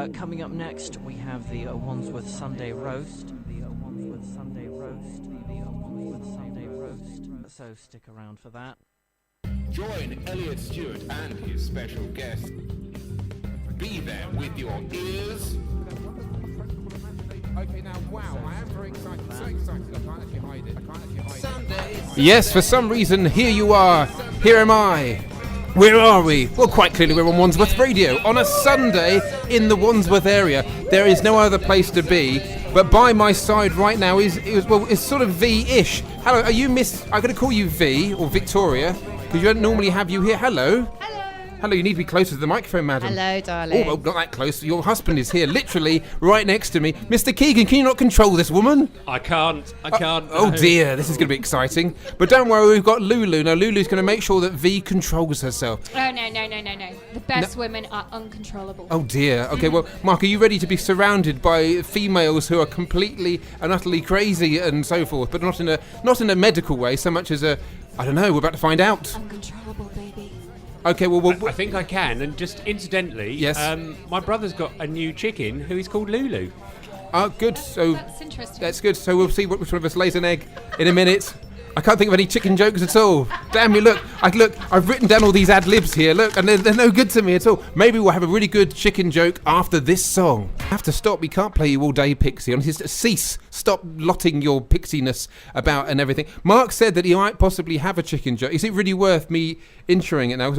Coming up next, we have the Wandsworth Sunday Roast. So stick around for that. Join Elliot, Stewart and his special guest. Be there with your ears. Okay, now, wow, I am very excited. So excited, I can't actually hide it. Sundays. Yes, for some reason, here you are. Here am I. Where are we? Well, quite clearly we're on Wandsworth Radio. On a Sunday in the Wandsworth area. There is no other place to be. But by my side right now is sort of V-ish. Hello, are you Miss... I'm going to call you V, or Victoria, because you don't normally have you here. Hello. Hello, you need to be closer to the microphone, madam. Hello, darling. Oh, well, not that close. Your husband is here, literally, right next to me. Mr. Keegan, can you not control this woman? I can't. Oh, dear, this is going to be exciting. But don't worry, we've got Lulu. Now, Lulu's going to make sure that V controls herself. Oh, no. The best women are uncontrollable. Oh, dear. Okay, well, Mark, are you ready to be surrounded by females who are completely and utterly crazy and so forth, but not in a medical way, so much as I don't know, we're about to find out. Uncontrollable, baby. Okay, well... I think I can, and just incidentally, yes. My brother's got a new chicken who is called Lulu. Oh, good. So that's interesting. That's good. So we'll see which one of us lays an egg in a minute. I can't think of any chicken jokes at all. Damn you, look, I've written down all these ad-libs here, look, and they're no good to me at all. Maybe we'll have a really good chicken joke after this song. I have to stop, we can't play you all day, Pixie. Honestly, cease. Stop lotting your pixiness about and everything. Mark said that he might possibly have a chicken joke. Is it really worth me introing it now?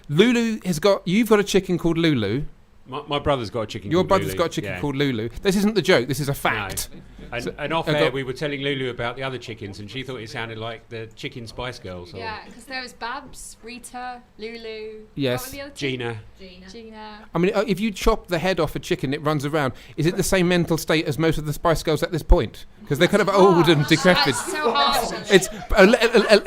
Lulu you've got a chicken called Lulu. My brother's got a chicken Your called brother's Lulu. got a chicken called Lulu. This isn't the joke, this is a fact. No. And off air, we were telling Lulu about the other chickens, and she thought it sounded like the Chicken Spice Girls. Yeah, because there was Babs, Rita, Lulu. Yes. What were the other two? Gina. I mean, if you chop the head off a chicken, it runs around. Is it the same mental state as most of the Spice Girls at this point? Because they're kind of old and decrepit. That's so harsh. It's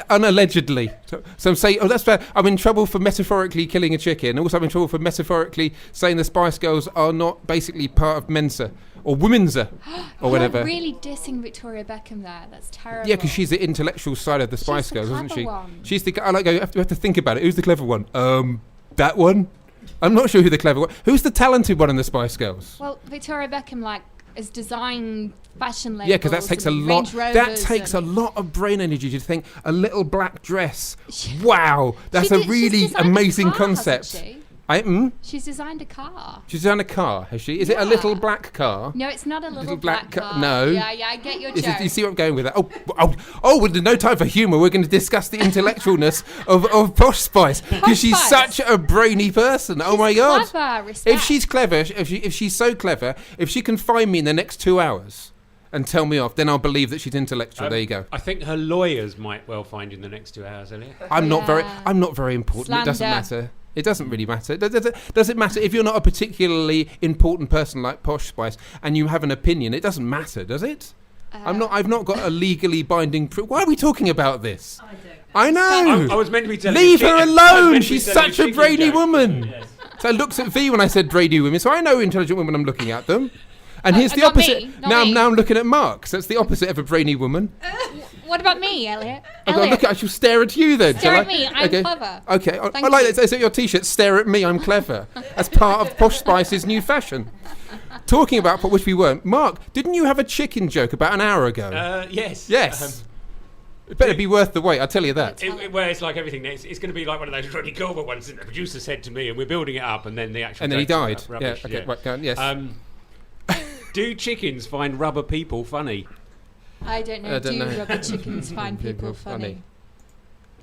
unallegedly. So I'm saying, that's bad. I'm in trouble for metaphorically killing a chicken. Also, I'm in trouble for metaphorically saying the Spice Girls are not basically part of Mensa or Womensa or whatever. You're really dissing Victoria Beckham there. That's terrible. Yeah, because she's the intellectual side of the Spice Girls, isn't she? One. She's the. You have to think about it. Who's the clever one? That one. I'm not sure who the clever one. Who's the talented one in the Spice Girls? Well, Victoria Beckham is designed fashion labels. Yeah, because that takes a lot. That takes a and lot of brain energy to think a little black dress. Wow, that's a really amazing concept. She's designed a car. She's designed a car, has she? Is it a little black car? No, it's not a little black car. No. Yeah, I get your joke. You see where I'm going with that? With no time for humour, we're going to discuss the intellectualness of Posh Spice, because she's such a brainy person. Oh my God! Clever, respect. If she's clever, if she's so clever, if she can find me in the next 2 hours and tell me off, then I'll believe that she's intellectual. There you go. I think her lawyers might well find you in the next 2 hours, Elliot. I'm not very important. Slander. It doesn't matter. It doesn't really matter. Does it matter if you're not a particularly important person like Posh Spice and you have an opinion? It doesn't matter, does it? I've not got a legally binding proof. Why are we talking about this? I know. I was meant to be telling Leave her alone. She's such a brainy woman. Yes. So I looked at V when I said brainy women, so I know intelligent women. I'm looking at them. And here's the opposite. Now I'm looking at Mark. So it's the opposite of a brainy woman. What about me, Elliot? I shall stare at you then. Stare at me. I'm clever. Okay. I like that. So your T-shirt, stare at me, I'm clever. That's part of Posh Spice's new fashion. Talking about which we weren't. Mark, didn't you have a chicken joke about an hour ago? Yes. Yes. It better be worth the wait, I'll tell you that. Well, it's like everything. It's going to be like one of those Ronnie Gilbert ones that the producer said to me, and we're building it up, and then the actual. And then he died. Rubbish, yeah. Okay. Right. Go on. Yes. Do chickens find rubber people funny? I don't know. Do rubber chickens find people funny?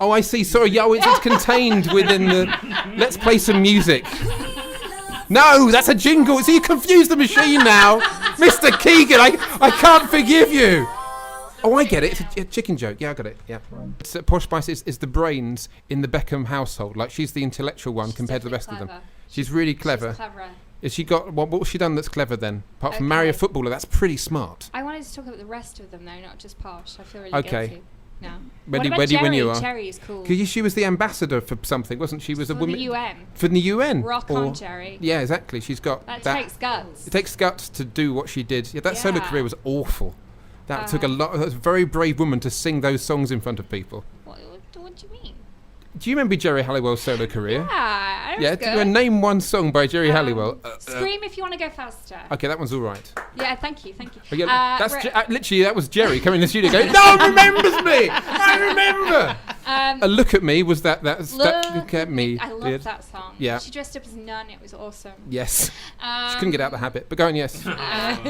Oh, I see. Sorry, it's contained within the... Let's play some music. No, that's a jingle. So you confused the machine now. Mr. Keegan, I can't forgive you. Oh, I get it. It's a chicken joke. Yeah, I got it. Yeah. Posh Spice is the brains in the Beckham household. Like, she's the intellectual one compared to the rest of them. She's really clever. She's clever. Has she got what's she done that's clever then? Apart from marry a footballer, that's pretty smart. I wanted to talk about the rest of them though, not just Posh. I feel really guilty. No. When you are? Jerry is cool. Because she was the ambassador for something, wasn't she? Was a woman for the UN. For the UN. Rock on, Jerry. Yeah, exactly. She's got that takes guts. It takes guts to do what she did. Yeah, that solo career was awful. That took a lot. That was a very brave woman to sing those songs in front of people. What do you mean? Do you remember Jerry Halliwell's solo career? Yeah, Yeah, do you want to name one song by Jerry Halliwell? Scream if you want to go faster. Okay, that one's all right. Yeah, thank you. Okay, literally, that was Jerry coming in the studio going, no one remembers me! I remember! Look at Me was that Look at Me. I love that song. Yeah. She dressed up as a nun. It was awesome. Yes. She couldn't get out of the habit. But go on, yes.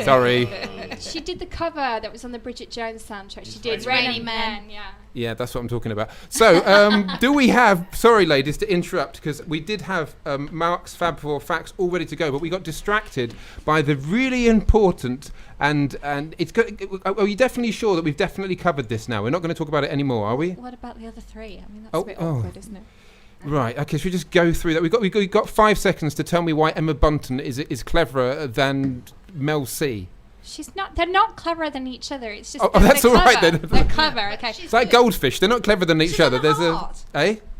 Sorry. She did the cover that was on the Bridget Jones soundtrack. She did Rainy Men. Yeah. Yeah, that's what I'm talking about. So, do we have... Sorry, ladies, to interrupt, because we did have Mark's Fab 4 Facts all ready to go, but we got distracted by the really important... And it's good. Are you definitely sure that we've definitely covered this now? We're not going to talk about it anymore, are we? What about the other three? I mean, that's a bit awkward, isn't it? Right. Okay. Should we just go through that? We've got 5 seconds to tell me why Emma Bunton is cleverer than Mel C. She's not. They're not cleverer than each other. It's just. That's all right then. They're clever. Okay. It's like goldfish. They're not cleverer than each other. There's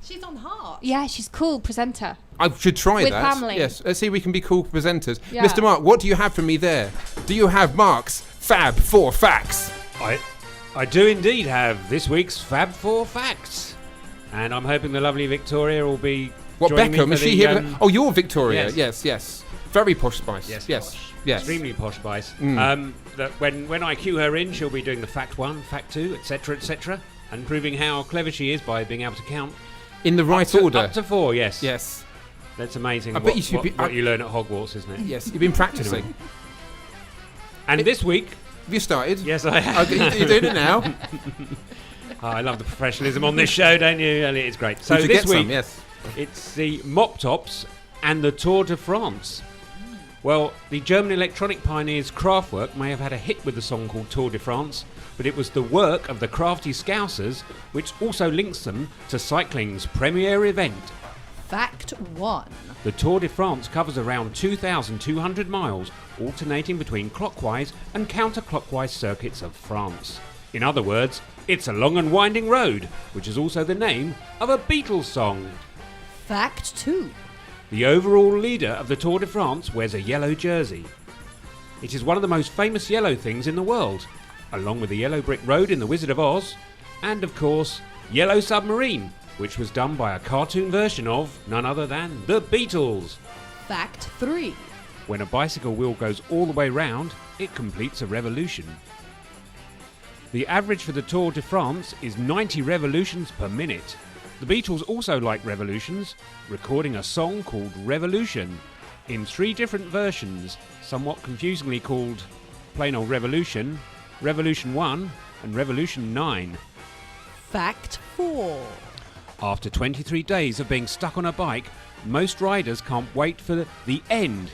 She's on Heart. Yeah, she's cool presenter. I should try With that. family. Yes. Let's see if we can be cool presenters. Yeah. Mr. Mark, what do you have for me there? Do you have Mark's Fab 4 Facts? I do indeed have this week's Fab 4 Facts. And I'm hoping the lovely Victoria will be joining Beckham? me Is for she the, here? You're Victoria. Yes. Yes. Very posh spice. Yes. Yes. Extremely posh spice. Mm. That when I cue her in, she'll be doing the Fact 1, Fact 2, etc., and proving how clever she is by being able to count in the right order. Up to 4, yes. Yes. That's amazing. I bet you should what you learn at Hogwarts, isn't it? Yes, you've been practicing. And this week... Have you started? Yes, I have. Okay, you're doing it now? I love the professionalism on this show, don't you, Elliot? It's great. So this week, it's the Mop Tops and the Tour de France. Well, the German electronic pioneers Kraftwerk may have had a hit with the song called Tour de France, but it was the work of the crafty Scousers which also links them to cycling's premier event. Fact 1. The Tour de France covers around 2,200 miles, alternating between clockwise and counterclockwise circuits of France. In other words, it's a long and winding road, which is also the name of a Beatles song. Fact 2. The overall leader of the Tour de France wears a yellow jersey. It is one of the most famous yellow things in the world, along with the Yellow Brick Road in The Wizard of Oz, and of course, Yellow Submarine, which was done by a cartoon version of none other than the Beatles. Fact 3. When a bicycle wheel goes all the way round, it completes a revolution. The average for the Tour de France is 90 revolutions per minute. The Beatles also like revolutions, recording a song called Revolution in 3 different versions, somewhat confusingly called plain old Revolution, Revolution 1 and Revolution 9. Fact 4. After 23 days of being stuck on a bike, most riders can't wait for the end,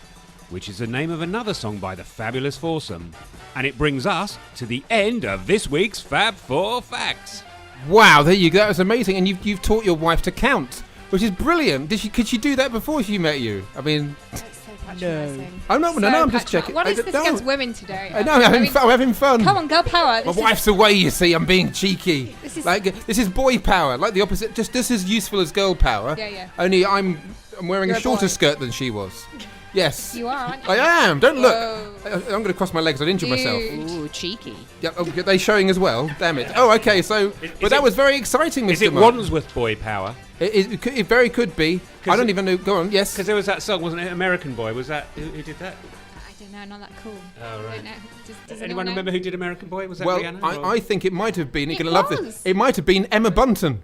which is the name of another song by the Fabulous Foursome. And it brings us to the end of this week's Fab 4 Facts. Wow, there you go. That was amazing. And you've taught your wife to count, which is brilliant. Could she do that before she met you? I mean... That's so patronising. Oh, no, I'm just checking. What is this against women today? I know, I'm having fun. Come on, girl power. My wife's away, you see. I'm being cheeky. This is boy power, like the opposite. Just as useful as girl power. Yeah. Only I'm wearing a shorter skirt than she was. Yes. You are, aren't you? I am. Don't look. I'm going to cross my legs. I'd injure myself. Ooh, cheeky. Yeah, are they showing as well? Damn it. Oh, okay. So, but that was very exciting, Mr. Is it Mark. Wandsworth boy power? It very could be. I don't even know. Go on. Yes. Because there was that song, wasn't it? American Boy. Was that who did that? I don't know. Not that cool. Oh, right. I don't know. Does Anyone remember who did American Boy? Was that well, Rihanna? I think it might have been. You're going to love this. was. It might have been Emma Bunton.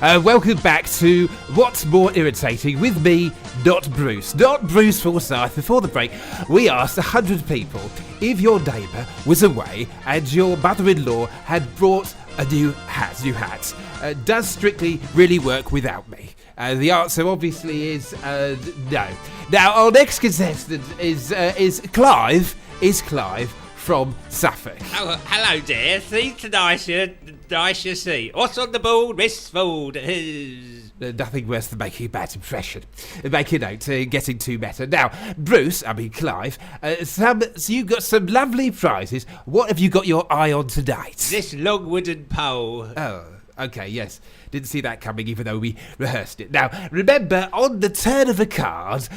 Welcome back to What's More Irritating with me, Dot Bruce. Dot Bruce Forsyth. Before the break, we asked 100 people if your neighbour was away and your mother-in-law had brought a new hat. Does Strictly really work without me? The answer obviously is no. Now, our next contestant is Clive. Is Clive from Suffolk. Oh, hello, dear. See to nice you see. What's on the board, Miss Ford? Nothing worse than making a bad impression. Make a note, getting too better. Now, Clive, so you've got some lovely prizes. What have you got your eye on tonight? This long wooden pole. Oh, Okay, yes. Didn't see that coming, even though we rehearsed it. Now, remember, on the turn of a card,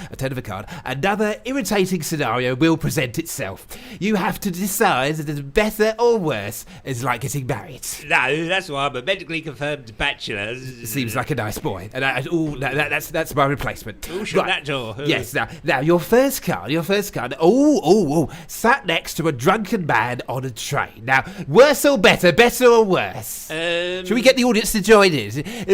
another irritating scenario will present itself. You have to decide if it's better or worse. It's like getting married. No, that's why I'm a medically confirmed bachelor. Seems like a nice boy. And that's my replacement. Who shut that door? Yes, now your first card, sat next to a drunken man on a train. Now, worse or better or worse? Should we get the audience to join in?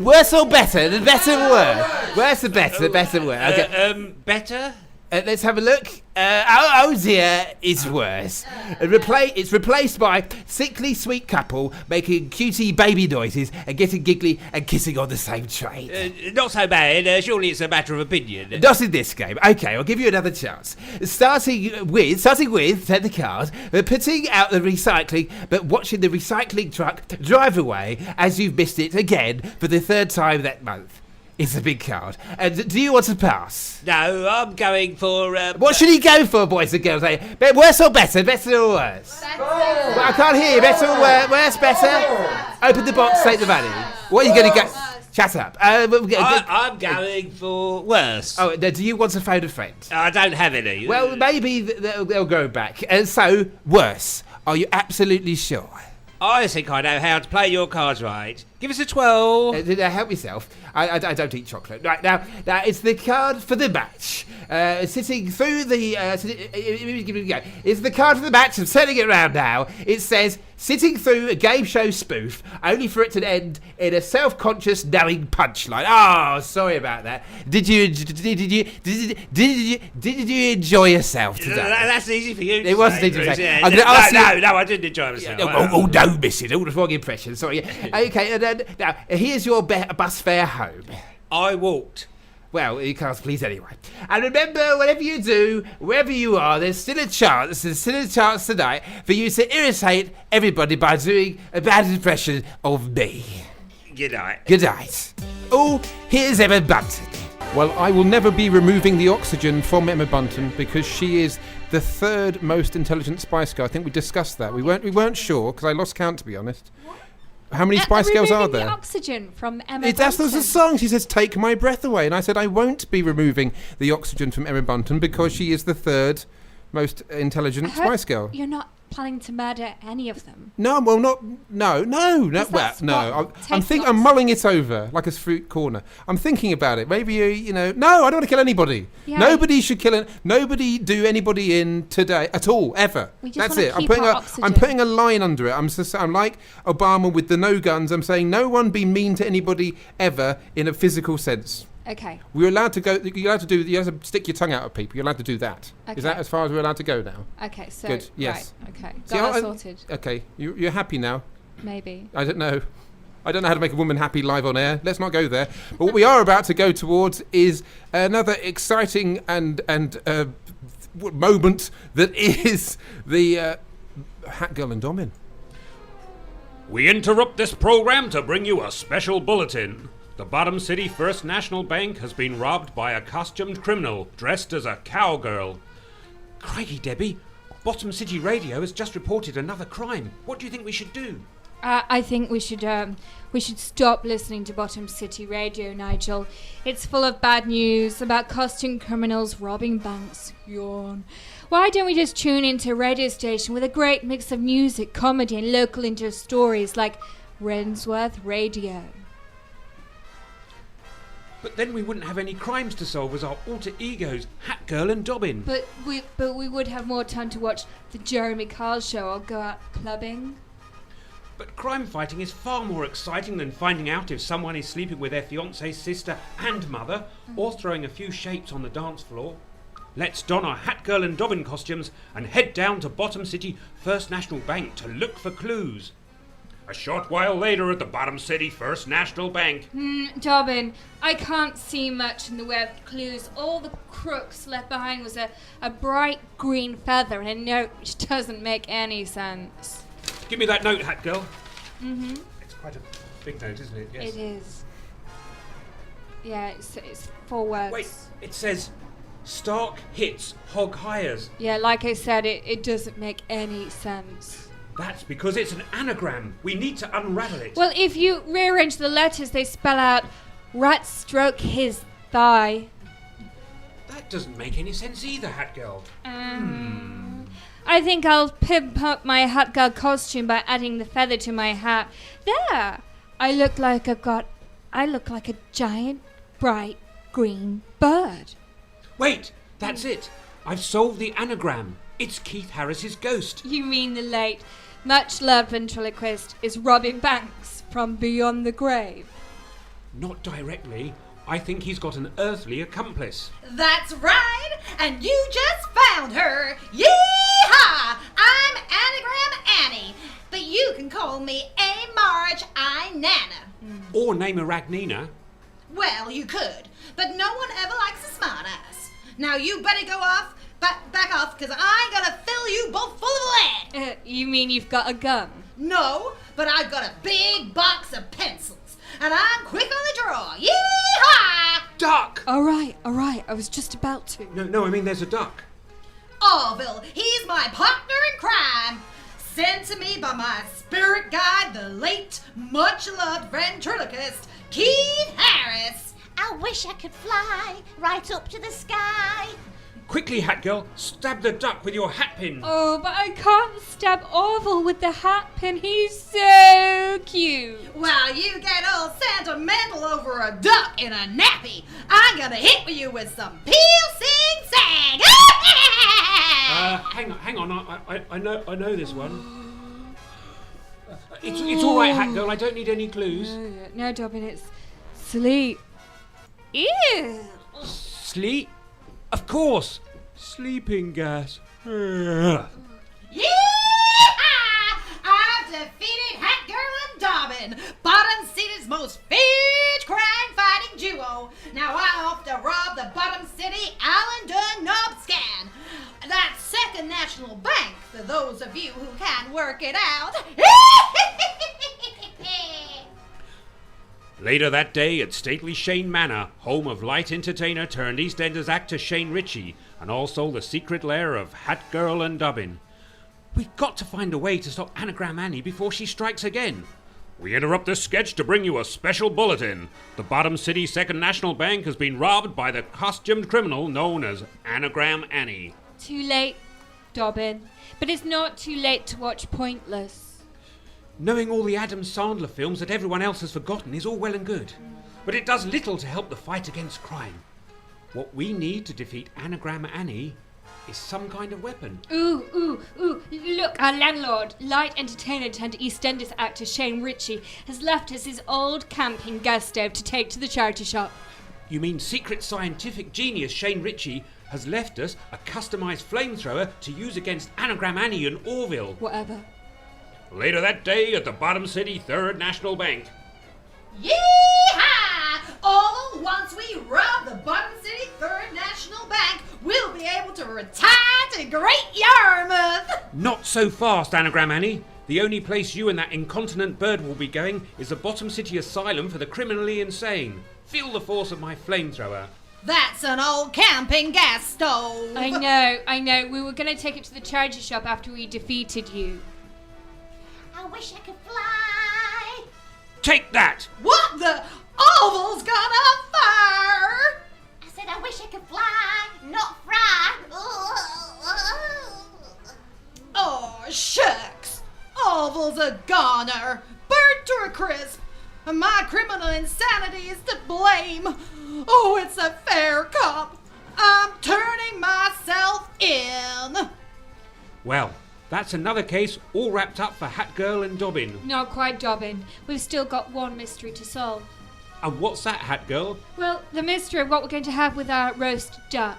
Worse or better or worse? Worse or better or worse? Okay. Better? Let's have a look. Oh dear, it's worse. It's replaced by sickly sweet couple making cutie baby noises and getting giggly and kissing on the same train. Not so bad. Surely it's a matter of opinion. Not in this game. Okay, I'll give you another chance. Starting with, take the card, putting out the recycling, but watching the recycling truck drive away as you've missed it again for the third time that month. It's a big card. Do you want to pass? No, I'm going for... What should he go for, boys and girls? Worse or better or worse? Better. Well, I can't hear you. Better or worse? Better? Open the box, take the money. What are you going to go... Shut up. I'm going for worse. Oh, do you want to phone a friend? I don't have any. Well, maybe they'll go back. So, worse. Are you absolutely sure? I think I know how to play your cards right. Give us a 12. Help yourself. I don't eat chocolate. Right, now it's the card for the match. Sitting through the... It's the card for the match. I'm turning it around now. It says, sitting through a game show spoof, only for it to end in a self-conscious, knowing punchline. Oh, sorry about that. Did you enjoy yourself today? That's easy for you to It wasn't easy to say. Yeah. I'm gonna ask you... No, I didn't enjoy myself. Oh, no, Missy. All the wrong impression. Sorry. Okay, and then... Now, here's your bus fare home. I walked. Well, you can't please anyone. And remember, whatever you do, wherever you are, there's still a chance tonight for you to irritate everybody by doing a bad impression of me. Good night. Good night. Oh, here's Emma Bunton. Well, I will never be removing the oxygen from Emma Bunton because she is the third most intelligent Spice Girl. I think we discussed that. We weren't sure because I lost count, to be honest. How many Spice Girls are there? The oxygen from Emma That's Bunton. a song. She says, "Take my breath away," and I said, "I won't be removing the oxygen from Emma Bunton because she is the third most intelligent Spice Girl." You're not planning to murder any of them. No, well, no. I'm mulling it over like a fruit corner. I'm thinking about it. Maybe no, I don't want to kill anybody. Yeah. Nobody should kill nobody do anybody in today at all ever. That's it. I'm putting a line under it. I'm like Obama with the no guns. I'm saying no one be mean to anybody ever in a physical sense. Okay. You're allowed to stick your tongue out at people. You're allowed to do that. Okay. Is that as far as we're allowed to go now? Okay, so... Good, yes. Right, okay. See, Got that sorted. Okay, you're happy now? Maybe. I don't know. I don't know how to make a woman happy live on air. Let's not go there. But what we are about to go towards is another exciting and moment that is the HATGIRL and Dobbin. We interrupt this program to bring you a special bulletin. The Bottom City First National Bank has been robbed by a costumed criminal dressed as a cowgirl. Crikey, Debbie. Bottom City Radio has just reported another crime. What do you think we should do? I think we should stop listening to Bottom City Radio, Nigel. It's full of bad news about costume criminals robbing banks. Yawn. Why don't we just tune into a radio station with a great mix of music, comedy, and local interest stories like Wandsworth Radio? But then we wouldn't have any crimes to solve as our alter egos, HATGIRL and Dobbin. But we would have more time to watch the Jeremy Kyle show or go out clubbing. But crime fighting is far more exciting than finding out if someone is sleeping with their fiancé's sister and mother, or throwing a few shapes on the dance floor. Let's don our HATGIRL and Dobbin costumes and head down to Bottom City First National Bank to look for clues. A short while later at the Bottom City First National Bank. Dobbin, I can't see much in the way of clues. All the crooks left behind was a bright green feather and a note which doesn't make any sense. Give me that note, HATGIRL. Mm-hmm. It's quite a big note, isn't it? Yes. It is. Yeah, it's 4 words. Wait, it says, Stark hits, hog hires. Yeah, like I said, it doesn't make any sense. That's because it's an anagram. We need to unravel it. Well, if you rearrange the letters, they spell out rat stroke his thigh. That doesn't make any sense either, HATGIRL. I think I'll pimp up my HATGIRL costume by adding the feather to my hat. There! I look like a giant, bright, green bird. Wait, that's it. I've solved the anagram. It's Keith Harris's ghost. You mean the late, much-loved ventriloquist is Robin Banks from Beyond the Grave? Not directly. I think he's got an earthly accomplice. That's right, and you just found her. Yee-haw! I'm Anagram Annie, but you can call me A. Marge I Nana. Or name a Ragnina. Well, you could, but no one ever likes a smartass. Now you better go off, back off, because I'm gonna fill you both full of lead. You mean you've got a gun? No, but I've got a big box of pencils, and I'm quick on the draw. Yee-haw! Duck! All right, I was just about to. No, I mean there's a duck. Orville, he's my partner in crime. Sent to me by my spirit guide, the late, much-loved ventriloquist, Keith Harris. I wish I could fly right up to the sky. Quickly, HATGIRL, stab the duck with your hat pin. Oh, but I can't stab Orville with the hat pin. He's so cute. While you get all sentimental over a duck in a nappy, I'm gonna hit you with some peel sing sang. Hang on. I know this one. It's all right, HATGIRL. I don't need any clues. No, Dobbin, it's sleep. Ew. Sleep? Of course. Sleeping gas. Yeah! I've defeated HATGIRL and Dobbin, Bottom City's most fierce crime-fighting duo. Now I'm off to rob the Bottom City Allendon Knob Scan. That's Second National Bank, for those of you who can work it out. Later that day at stately Shane Manor, home of light entertainer turned EastEnders actor Shane Ritchie, and also the secret lair of HATGIRL and Dobbin. We've got to find a way to stop Anagram Annie before she strikes again. We interrupt this sketch to bring you a special bulletin. The Bottom City Second National Bank has been robbed by the costumed criminal known as Anagram Annie. Too late, Dobbin. But it's not too late to watch Pointless. Knowing all the Adam Sandler films that everyone else has forgotten is all well and good, but it does little to help the fight against crime. What we need to defeat Anagram Annie is some kind of weapon. Ooh. Look, our landlord, light entertainer turned EastEnders actor Shane Ritchie, has left us his old camping gas stove to take to the charity shop. You mean secret scientific genius Shane Ritchie has left us a customised flamethrower to use against Anagram Annie and Orville? Whatever. Later that day at the Bottom City Third National Bank. Yee-haw! All once we rob the Bottom City Third National Bank, we'll be able to retire to Great Yarmouth. Not so fast, Anagram Annie. The only place you and that incontinent bird will be going is the Bottom City Asylum for the criminally insane. Feel the force of my flamethrower. That's an old camping gas stove. I know. We were going to take it to the charity shop after we defeated you. I wish I could fly. Take that! What the? Orville's gonna fire! I said I wish I could fly, not fry. Oh, shucks. Orville's a goner, burnt to a crisp. And my criminal insanity is to blame. Oh, it's a fair cop. I'm turning myself in. Well, that's another case all wrapped up for HATGIRL and Dobbin. Not quite, Dobbin. We've still got one mystery to solve. And what's that, HATGIRL? Well, the mystery of what we're going to have with our roast duck.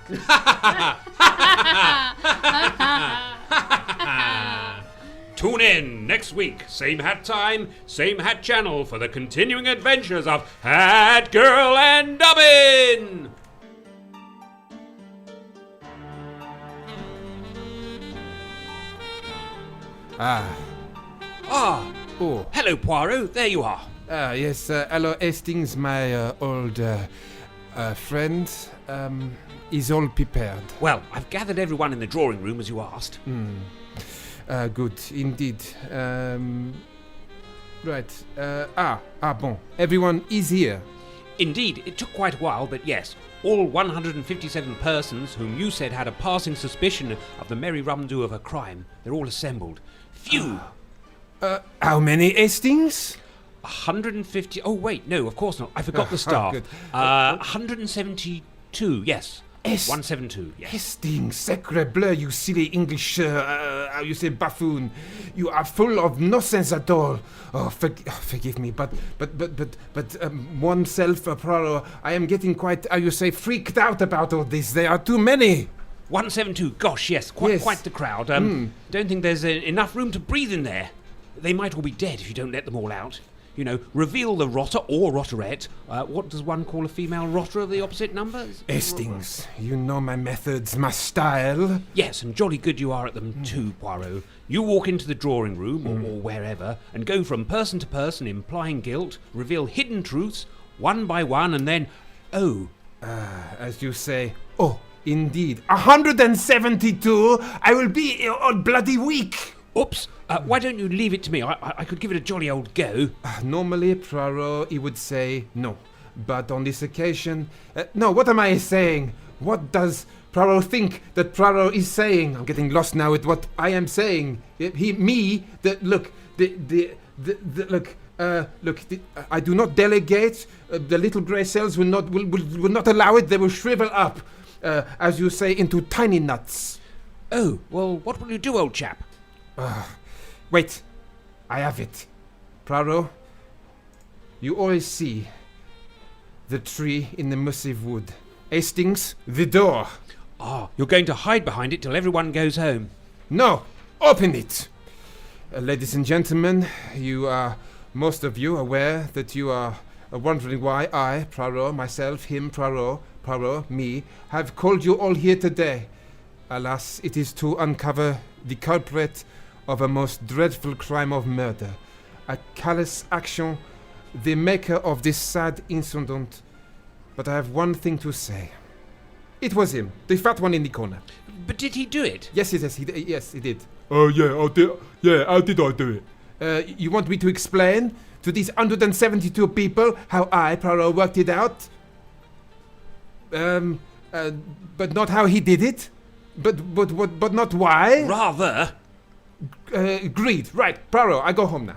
Tune in next week, same hat time, same hat channel for the continuing adventures of HATGIRL and Dobbin! Oh. Hello, Poirot. There you are. Yes, hello, Hastings, my old friend. Is all prepared. Well, I've gathered everyone in the drawing room as you asked. Good, indeed. Right. Bon. Everyone is here. Indeed, it took quite a while, but yes, all 157 persons whom you said had a passing suspicion of the merry rum-do of a crime, they're all assembled. Phew! How many Hastings? 150... Oh, wait, no, of course not. I forgot the staff. Good. 172, yes. 172, yes. Hastings, sacre bleu, you silly English, how you say buffoon. You are full of no sense at all. Forgive me, but oneself, Proro, I am getting quite, how you say, freaked out about all this. There are too many. 172, gosh, yes, quite the crowd. Don't think there's enough room to breathe in there. They might all be dead if you don't let them all out. You know, reveal the rotter or rotterette. What does one call a female rotter of the opposite number? Hastings, you know my methods, my style. Yes, and jolly good you are at them too, Poirot. You walk into the drawing room, or wherever, and go from person to person implying guilt, reveal hidden truths, one by one, and then... As you say, indeed. 172? I will be all bloody weak. Oops, why don't you leave it to me? I could give it a jolly old go. Normally, Poirot, he would say no. But on this occasion... no, what am I saying? What does Poirot think that Poirot is saying? I'm getting lost now with what I am saying. I do not delegate. The little grey cells will not allow it. They will shrivel up, as you say, into tiny nuts. Oh, well, what will you do, old chap? Wait, I have it. Poirot, you always see the tree in the massive wood. Hastings, the door. You're going to hide behind it till everyone goes home. No, open it. Ladies and gentlemen, you are, most of you, aware that you are wondering why I, Poirot, myself, him, Poirot, me, have called you all here today. Alas, it is to uncover the culprit of a most dreadful crime of murder. A callous action, the maker of this sad incident. But I have one thing to say. It was him, the fat one in the corner. But did he do it? Yes, he did. Oh, yeah, I did. Yeah, how did I do it? You want me to explain to these 172 people how I, Poirot, worked it out? But not how he did it? But not why? Rather. Agreed. Right, Poirot, I go home now.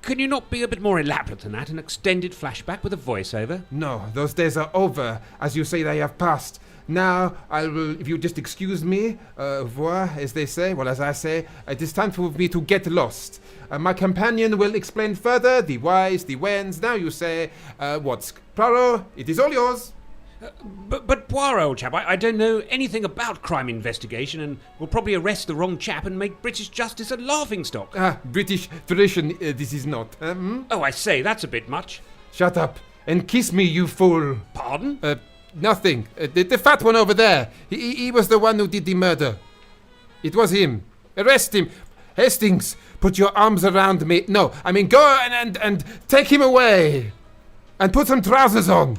Can you not be a bit more elaborate than that? An extended flashback with a voiceover? No, those days are over. As you say, they have passed. Now, I will, if you just excuse me, voir, as they say, well, as I say, it is time for me to get lost. My companion will explain further, the whys, the whens. Now you say, what's... Poirot, it is all yours. But Poirot, old chap, I don't know anything about crime investigation and will probably arrest the wrong chap and make British justice a laughingstock. British tradition, this is not. Oh, I say, that's a bit much. Shut up and kiss me, you fool. Pardon? Nothing. The fat one over there. He was the one who did the murder. It was him. Arrest him. Hastings, put your arms around me. No, I mean, go and take him away. And put some trousers on.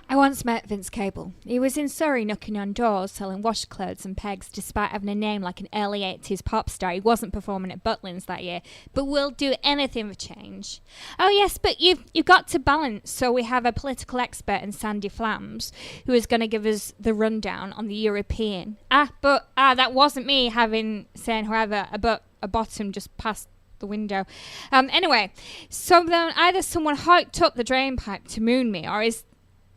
I once met Vince Cable. He was in Surrey knocking on doors, selling washcloths and pegs, despite having a name like an early 80s pop star. He wasn't performing at Butlins that year, but will do anything for change. Oh yes, but you've got to balance, so we have a political expert in Sandy Flams, who is going to give us the rundown on the European. That wasn't me saying however, but a bottom just passed the window. Anyway, so then either someone hiked up the drain pipe to moon me, or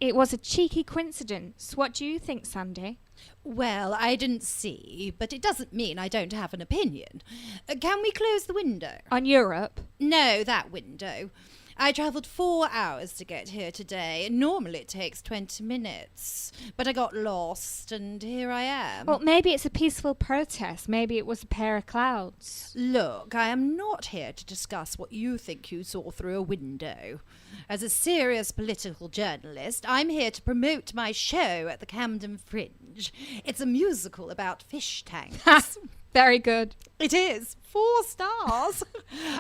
it was a cheeky coincidence. What do you think, Sandy? Well, I didn't see, but it doesn't mean I don't have an opinion. Can we close the window? On Europe? No, that window. I travelled 4 hours to get here today. Normally it takes 20 minutes. But I got lost, and here I am. Well, maybe it's a peaceful protest. Maybe it was a pair of clouds. Look, I am not here to discuss what you think you saw through a window. As a serious political journalist, I'm here to promote my show at the Camden Fringe. It's a musical about fish tanks. Very good. It is. 4 stars.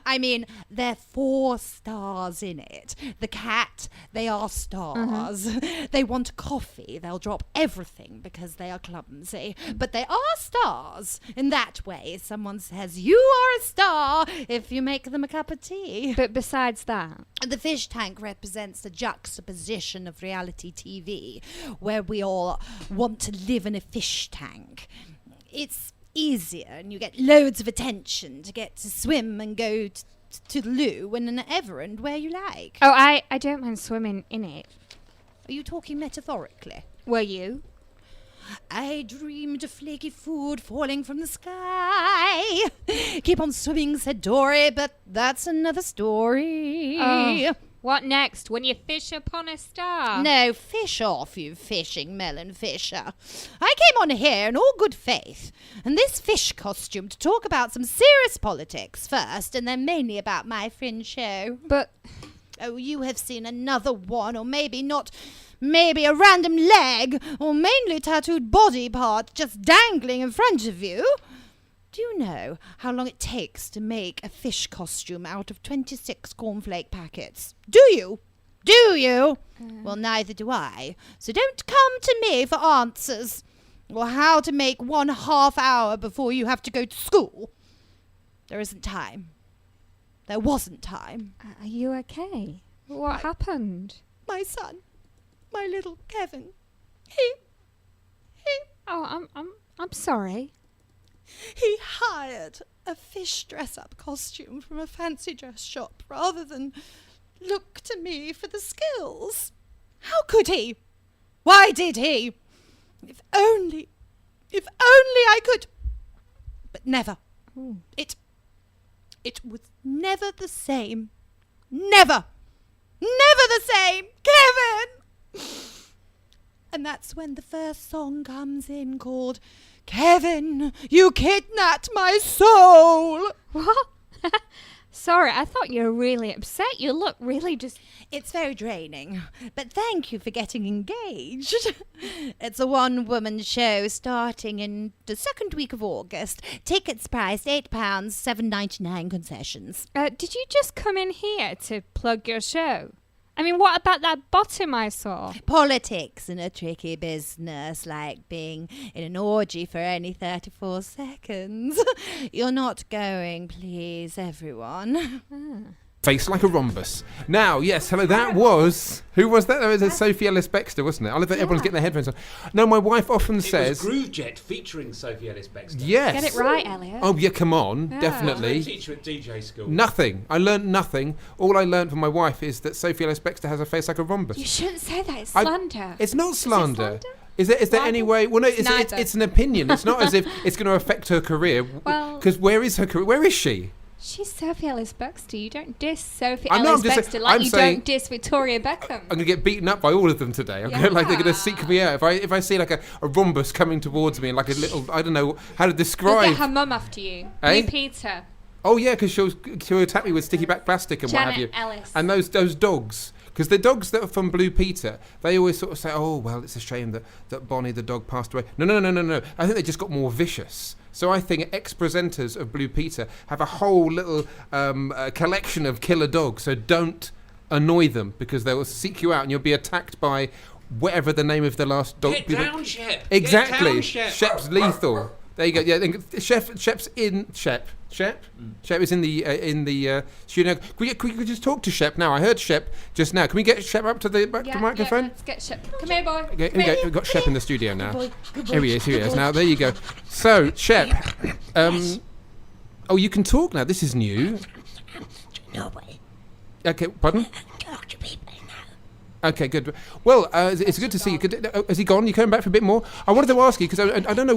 I mean, there are 4 stars in it. The cat, they are stars. They want coffee. They'll drop everything because they are clumsy. But they are stars. In that way, someone says, you are a star if you make them a cup of tea. But besides that, The fish tank represents the juxtaposition of reality TV, where we all want to live in a fish tank. It's easier and you get loads of attention to get to swim and go to the loo whenever and where you like. oh, I don't mind swimming in it. Are you talking metaphorically? Were you? I dreamed of flaky food falling from the sky. Keep on swimming, said Dory, but that's another story. Oh, what next when you fish upon a star? No, fish off, you fishing melon fisher. I came on here in all good faith, and this fish costume to talk about some serious politics first, and then mainly about my fringe show. But Oh, you have seen another one, or maybe not. Maybe a random leg, or mainly tattooed body part just dangling in front of you. Do you know how long it takes to make a fish costume out of 26 cornflake packets? Do you? Do you? Well, neither do I. So don't come to me for answers. Or how to make 1/2 hour before you have to go to school. There isn't time. There wasn't time. are you okay? What happened? My son, my little Kevin, Oh, I'm sorry. he hired a fish dress-up costume from a fancy dress shop rather than look to me for the skills. How could he? Why did he? If only I could. But never. It was never the same. Never the same, Kevin! And that's when the first song comes in called Kevin, You Kidnapped My Soul. What? Sorry, I thought you were really upset. You look really just... It's very draining, but thank you for getting engaged. It's a one-woman show starting in the second week of August. Tickets priced £8, $7.99 concessions. Did you just come in here to plug your show? I mean, what about that bottom I saw? Politics in a tricky business, like being in an orgy for only 34 seconds. You're not going, please, everyone. Face like a rhombus. Now, yes, hello, that was... Who was that? That was Sophie Ellis-Bextor, wasn't it? I love that everyone's getting their headphones on. No, my wife often says... It was Groovejet featuring Sophie Ellis-Bextor. Yes. Get it right, Elliot. Oh, yeah, come on, Yeah. definitely. I was a teacher at DJ school. Nothing. I learnt nothing. All I learnt from my wife is that Sophie Ellis-Bextor has a face like a rhombus. You shouldn't say that. It's I- slander. It's not slander. slander? Is there any way? Well, no, it's Neither. an opinion. It's not as if it's going to affect her career. Well- Because where is her career? Where is she? She's Sophie Ellis-Bextor. You don't diss Sophie I know, I'm just Ellis-Bextor saying- like I'm you saying- don't diss Victoria Beckham. I'm going to get beaten up by all of them today. I'm gonna, like they're going to seek me out. If I see like a rhombus coming towards me and like a little, I don't know how to You'll describe. get her mum after you. Eh? Blue Peter. Oh yeah, because she'll attack me with sticky back plastic and what have you. Janet Ellis. And those dogs. Because the dogs that are from Blue Peter, they always sort of say, "Oh well, it's a shame that Bonnie the dog passed away." No. I think they just got more vicious. So I think ex-presenters of Blue Peter have a whole little collection of killer dogs. So don't annoy them because they will seek you out and you'll be attacked by whatever the name of the last dog. Get down, Shep. Exactly. Get down, Shep. Shep's lethal. There you go. Yeah, Shep's in Shep. Shep is in the studio. Can we just talk to Shep now? I heard Shep just now. Can we get Shep up to the microphone? Yeah, let's get Shep. Come here, boy. Okay, Come here. we've got Shep in the studio now. Good boy. Here he is. Now, there you go. So, Shep, oh, you can talk now. This is new. Nobody. Okay, pardon? Talk to people now. Okay, good. Well, it's good to see you. Has he gone? You coming back for a bit more? I wanted to ask you because I don't know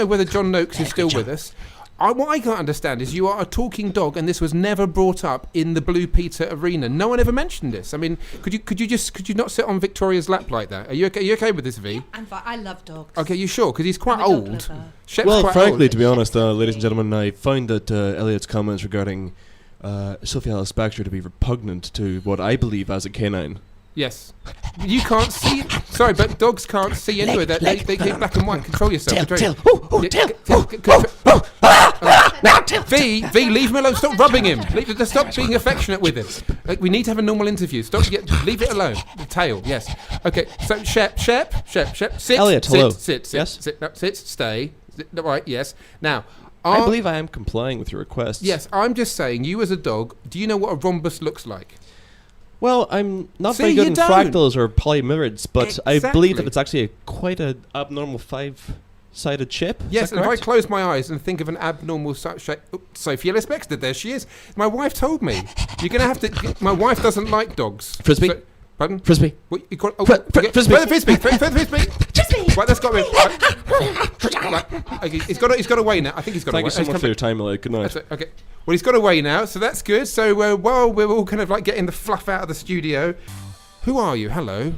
whether John Noakes is still with us. What I can't understand is you are a talking dog, and this was never brought up in the Blue Peter arena. No one ever mentioned this. I mean, could you not sit on Victoria's lap like that? Are you okay? Are you okay with this, V? I'm fine. I love dogs. Okay, you sure? Because he's quite I'm a dog old. lover. Shep's Well, quite frankly, old. to be honest, ladies and gentlemen, I find that Elliot's comments regarding Sophie Ellis-Bextor to be repugnant to what I believe as a canine. Yes. You can't see. Sorry, but dogs can't see anyway. They keep black and white. Control yourself. Tail. V, leave him alone. Stop rubbing him. Stop being affectionate with him. We need to have a normal interview. Leave it alone. The tail, yes. Okay, so Shep. Sit. Elliot, hello. Sit. Yes? Sit, stay. Right, yes. Now, I believe I am complying with your requests. Yes, I'm just saying, you as a dog, do you know what a rhombus looks like? Well, I'm not See, very good you in don't. fractals or polymerids, but I believe that Exactly. it's actually quite an abnormal 5-sided chip. Yes, Is and that if I correct? close my eyes and think of an abnormal shape... Sophie Ellis Bextor, there she is. My wife told me. You're going to have to... My wife doesn't like dogs. Frisbee? Pardon? Frisbee. What, you call, Frisbee. Frisbee. Right, that's got me. Right. Okay, he's got away now. I think he's got away. Thank you so much for your time, Elliot. Good night. That's it. Okay. Well, he's got away now, so that's good. So while we're all kind of like getting the fluff out of the studio, who are you? Hello.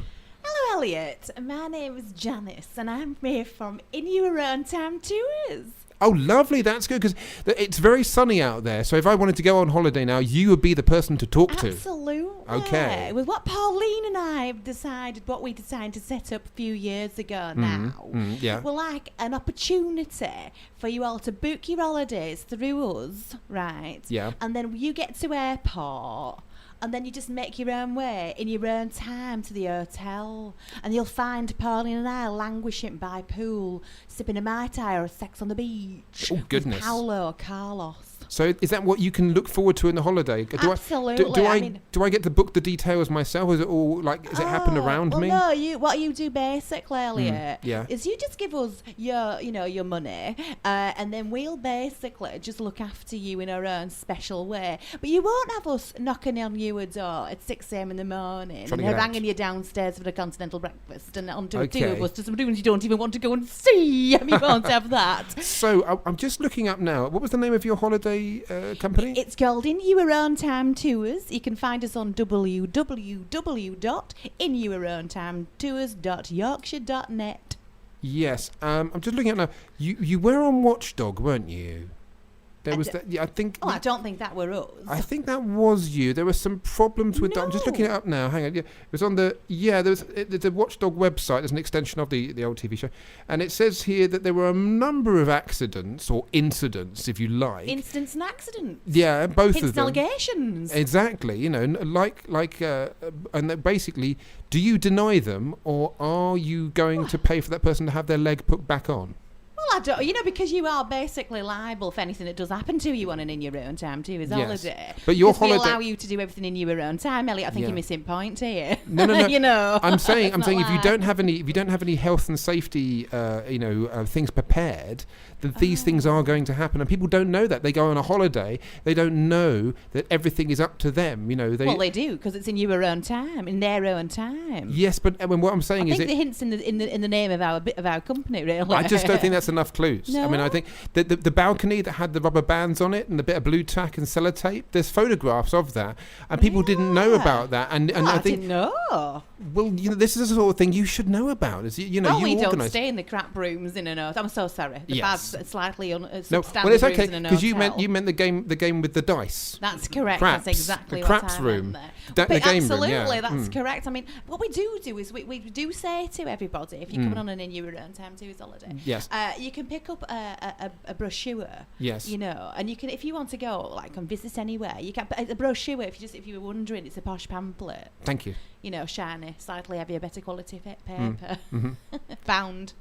Hello, Elliot. My name is Janice, and I'm here from In Your Own Time Tours. Oh, lovely. That's good because it's very sunny out there. So if I wanted to go on holiday now, you would be the person to talk to. Absolutely. Okay. With what Pauline and I have decided, what we decided to set up a few years ago now, yeah. we're like an opportunity for you all to book your holidays through us, right? Yeah. And then you get to airport. And then you just make your own way in your own time to the hotel. And you'll find Pauline and I languishing by pool, sipping a Mai Tai or a sex on the beach. Oh, goodness. With Paolo or Carlos. So is that what you can look forward to in the holiday? Absolutely. Do I get to book the details myself? Is it all like? Does it happen around me? No, what you do basically, Elliot, yeah. is you just give us your money, and then we'll basically just look after you in our own special way. But you won't have us knocking on your door at 6 a.m. in the morning Trying to and get out. haranguing you downstairs for a continental breakfast and onto Okay. two of us to some rooms you don't even want to go and see. We won't have that. So I'm just looking up now. What was the name of your holiday company? It's called In Your Own Time Tours. You can find us on www.inyourowntime.tours.yorkshire.net. Yes. I'm just looking at now. You were on Watchdog, weren't you? There was that. Yeah, I think. Oh, I don't think that were us. I think that was you. There were some problems with that. I'm just looking it up now. Hang on. Yeah, it was on the. Yeah, there's a Watchdog website. There's an extension of the old TV show, and it says here that there were a number of accidents or incidents, if you like. Incidents and accidents. Yeah, both Hints of them. and allegations. Exactly. You know, and that basically, do you deny them, or are you going to pay for that person to have their leg put back on? Well, I don't, because you are basically liable for anything that does happen to you on an In Your Own Time too, is holiday. But your 'Cause we holiday- allow you to do everything in your own time, Elliot. I think Yeah. you're missing point here. No. You know. I'm saying It's not if you like- don't have any health and safety, things prepared, then these things are going to happen, and people don't know that. They go on a holiday, they don't know that everything is up to them. You know, Well, they do because it's in your own time, in their own time. Yes, but what I'm saying I is think the hints in the name of our company, really. I just don't think that's enough clues. No? I mean, I think the balcony that had the rubber bands on it and the bit of blue tack and sellotape, there's photographs of that, and people didn't know about that. And I think, didn't know. well, this is the sort of thing you should know about. Is you we don't organise. stay in the crap rooms in an hotel. I'm so sorry. The Yes. bad, slightly No, substandard well, it's rooms okay in an because hotel. you meant the game with the dice. That's correct. Craps. That's exactly The what craps I room. meant there. The But game room, absolutely, yeah. that's correct. I mean, what we do is we do say to everybody, if you're coming on an In Your Own Time Tours holiday, Yes. you can pick up a brochure. Yes. You know, and you can, if you want to go like and visit anywhere, you can. A brochure, if you were wondering, it's a posh pamphlet. Thank you. You know, shiny, slightly heavier, better quality paper, bound.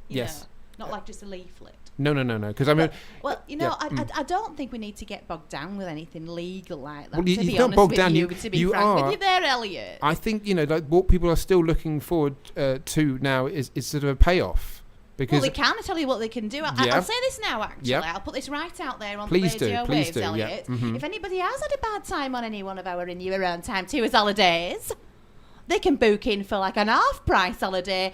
You Yes. know, not like just a leaflet. No. Because I mean, Well, you know, yeah, I don't think we need to get bogged down with anything legal like that. Well, to you're be not honest bogged with down, you, you- to be you frank are. with you there, Elliot. I think like what people are still looking forward to now is sort of a payoff. Because Well, they can. I tell you what they can do. Yeah. I'll say this now, actually. Yep. I'll put this right out there on Please the do, radio please waves, do, yeah. Elliot. Mhm. If anybody has had a bad time on any one of our In Your Own Time Tours holidays, they can book in for like an half-price holiday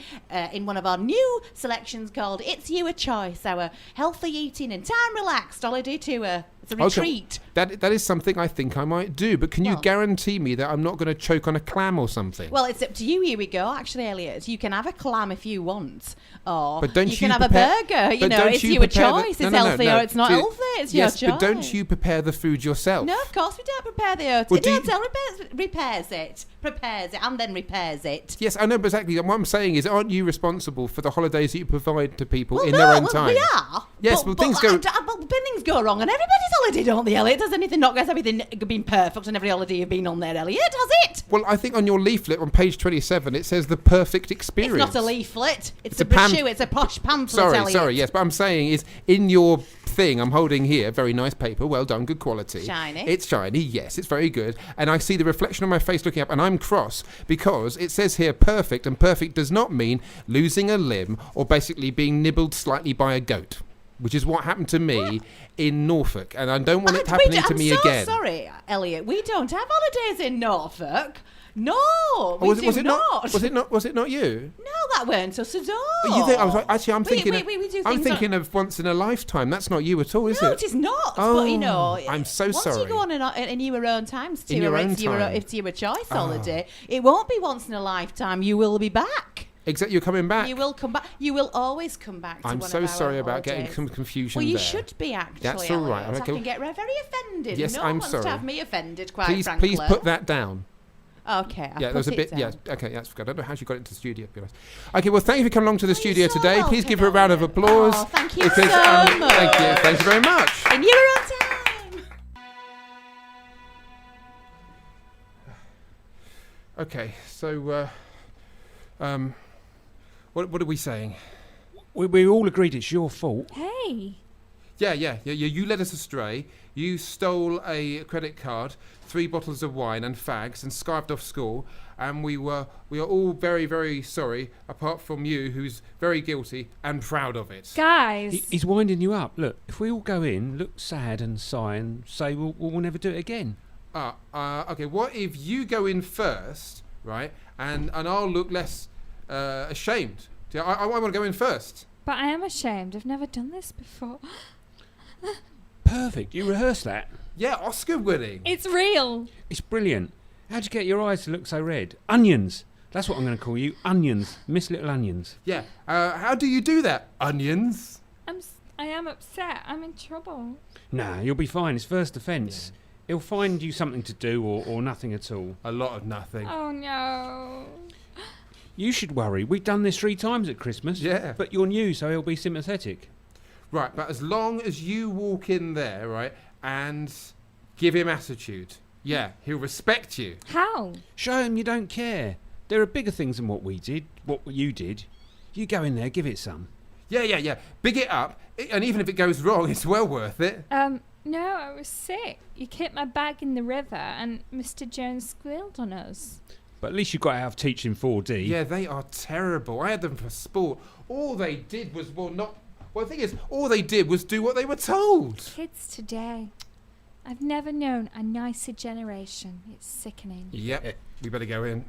in one of our new selections called It's You a Choice, our healthy eating and time-relaxed holiday tour. It's a retreat. That is something I think I might do. But can you guarantee me that I'm not going to choke on a clam or something? Well, it's up to you. Here we go. Actually, Elliot, you can have a clam if you want, or but don't you can have a burger. You know, it's your choice. It's healthy or it's not healthy. It's your choice. Yes, but don't you prepare the food yourself? No, of course we don't prepare the oats. The hotel prepares it, and then repairs it. Yes, I know, but exactly. What I'm saying is, aren't you responsible for the holidays that you provide to people in their own time? We are. Yes, but things go wrong on everybody's holiday, don't they, Elliot? Has everything been perfect on every holiday you've been on there, Elliot? Has it? Well, I think on your leaflet on page 27 it says the perfect experience. It's not a leaflet. It's a brochure. It's a posh pamphlet. Sorry, yes, but I'm saying is in your thing I'm holding here, very nice paper, well done, good quality. Shiny. It's shiny, yes, it's very good. And I see the reflection on my face looking up, and I'm cross because it says here perfect, and perfect does not mean losing a limb or basically being nibbled slightly by a goat, which is what happened to me in Norfolk, and I don't want it happening to me again. I'm so sorry, Elliot. We don't have holidays in Norfolk. No, was it not. Was it not you? No, that weren't us at all. You think I was like, actually? I'm thinking. I'm thinking of once in a lifetime. That's not you at all, is it? No, it is not. Oh, but you know, I'm so sorry. Once you go on in your own time, in your own time, if you're a choice holiday, it won't be once in a lifetime. You will be back. Exactly, you're coming back. You will come back. You will always come back to I'm one so of our sorry about holidays. getting some confusion Well, you there. should be, actually. That's all right. I can get very offended. Yes, no I'm one wants sorry. to have me offended, quite frankly. Please put that down. Okay, yeah, there was a bit. Down. Yeah, okay, that's good. I don't know how she got into the studio, to be honest. Okay, well, thank you for coming along to the studio today. Please give her a round of applause. Oh, thank you because, so much. Thank you very much. In your own time. Okay, so, what are we saying? We all agreed it's your fault. Hey. Yeah. You led us astray. You stole a credit card, 3 bottles of wine and fags, and scarfed off school. And we are all very, very sorry, apart from you, who's very guilty and proud of it. Guys. He's winding you up. Look, if we all go in, look sad and sigh and say we'll never do it again. Okay, what if you go in first, right? And I'll look less ashamed. I want to go in first. But I am ashamed. I've never done this before. Perfect. You rehearsed that. Yeah, Oscar winning. It's real. It's brilliant. How'd you get your eyes to look so red? Onions. That's what I'm going to call you. Onions. Miss Little Onions. Yeah. How do you do that? Onions? I am upset. I'm in trouble. Nah, you'll be fine. It's first offence. Yeah. He'll find you something to do or nothing at all. A lot of nothing. Oh, no. You should worry. We've done this 3 times at Christmas. Yeah. But you're new, so he'll be sympathetic. Right, but as long as you walk in there, right, and give him attitude, yeah, he'll respect you. How? Show him you don't care. There are bigger things than what you did. You go in there, give it some. Yeah. Big it up, and even if it goes wrong, it's well worth it. No, I was sick. You kicked my bag in the river, and Mr. Jones squealed on us. But at least you got out of teaching 4D. Yeah, they are terrible. I had them for sport. All they did was, the thing is, all they did was do what they were told. Kids today. I've never known a nicer generation. It's sickening. Yep, we better go in.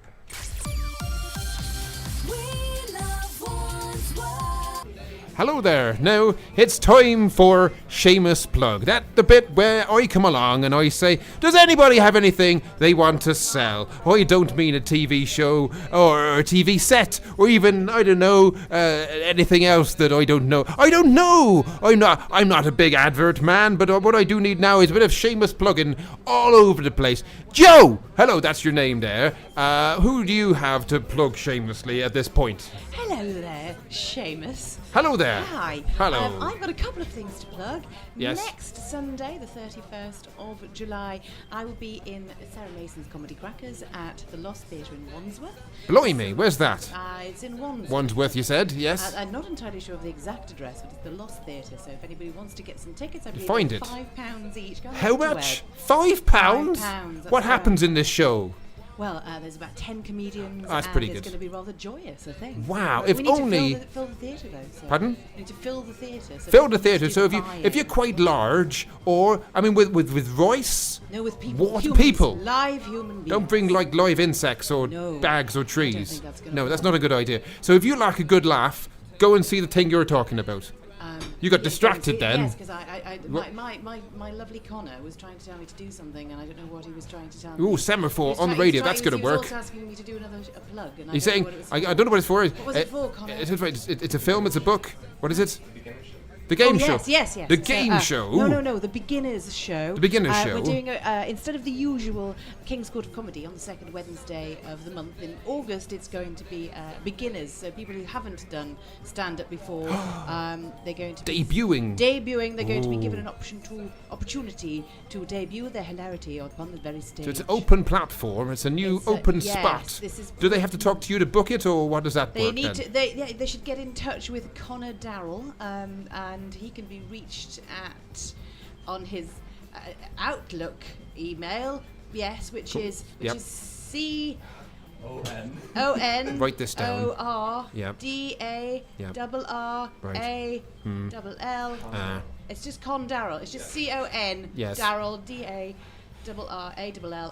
Hello there. Now, it's time for Shameless Plug. That's the bit where I come along and I say, does anybody have anything they want to sell? I don't mean a TV show or a TV set or even, I don't know, anything else that I don't know. I don't know! I'm not a big advert man, but what I do need now is a bit of shameless plugging all over the place. Joe! Hello, that's your name there. Who do you have to plug shamelessly at this point? Hello there, Seamus. Hello there. Hi. Hello. I've got a couple of things to plug. Yes. Next Sunday, the 31st of July, I will be in Sara Mason's Comedy Crackers at the Lost Theatre in Wandsworth. Blimey, where's that? It's in Wandsworth. Wandsworth, you said, yes? I'm not entirely sure of the exact address, but it's the Lost Theatre, so if anybody wants to get some tickets, I believe Find it's it. £5 each. How much? £5? £5. What happens in this show? Well, there's about 10 comedians. That's pretty good. It's going to be rather joyous, I think. Wow, But if we need only... to fill the theatre, though. So Pardon? We need to fill the theatre. Fill the theatre, so if you're quite large, or, I mean, with Royce... No, with people. What humans, people? Live human beings. Don't bring, like, live insects or bags or trees. I don't think that's gonna No, work. that's not a good idea. So if you like a good laugh, go and see the thing you're talking about. You got distracted then. Yes, because my lovely Conor was trying to tell me to do something, and I don't know what he was trying to tell me. Ooh, semaphore on the radio. That's going to work. He was also asking me to do a plug. And He's saying, I don't know what it's for. What was it for, Conor? It's a film. It's a book. What is it? The game show. Yes. The game show. No, the beginners show. The beginners show. We're doing instead of the usual King's Court of Comedy on the second Wednesday of the month in August, it's going to be beginners. So people who haven't done stand-up before, they're going to be debuting. They're going to be given an opportunity to debut their hilarity upon the very stage. So it's an open platform. It's a new open spot. Do they have to talk to you to book it, or what does that work then? They should get in touch with Conor Darrall, and he can be reached on his Outlook email, which is C O-N Write this down. O-R-D-A-R-R-A-L-L. It's just Con Darrall. It's just C-O-N Darrall D-A-R-R-A-L-L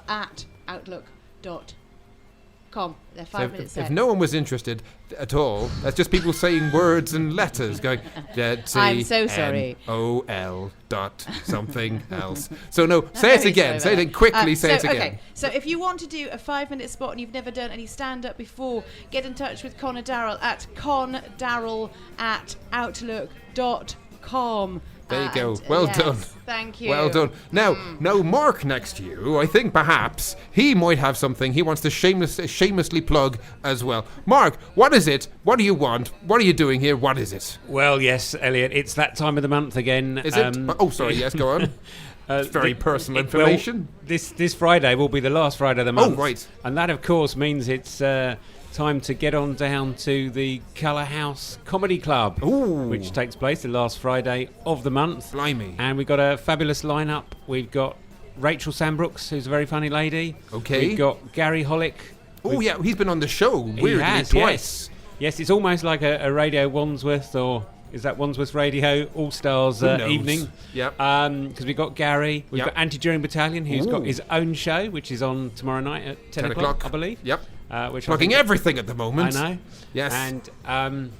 at outlook.com. They're 5 minutes set. If no one was interested at all, that's just people saying words and letters going I'm so sorry. O-L dot something else. So no, say it again. Say it again. Quickly say it again. Okay, so if you want to do a 5-minute spot and you've never done any stand-up before, get in touch with Conor Darrall at condarrall@outlook.com. There you go. Well done. Thank you. Well done. Now, Mark next to you, I think perhaps he might have something he wants to shamelessly plug as well. Mark, what is it? What do you want? What are you doing here? What is it? Well, yes, Elliot, it's that time of the month again. Is it? Oh, sorry. Yes, go on. It's very personal information. Well, this Friday will be the last Friday of the month. Oh, right. And that, of course, means it's time to get on down to the Colour House Comedy Club, which takes place the last Friday of the month. Blimey. And we've got a fabulous lineup. We've got Rachel Sambrooks, who's a very funny lady. Okay. We've got Gary Hollick. Oh, yeah, he's been on the show, weirdly, twice. Yes, it's almost like a Radio Wandsworth, or is that Wandsworth Radio All-Stars evening? Yep. Because we've got Gary. We've got Anti-During Battalion, who's got his own show, which is on tomorrow night at 10 o'clock, I believe. Yep. Which plugging everything at the moment. I know. Yes. And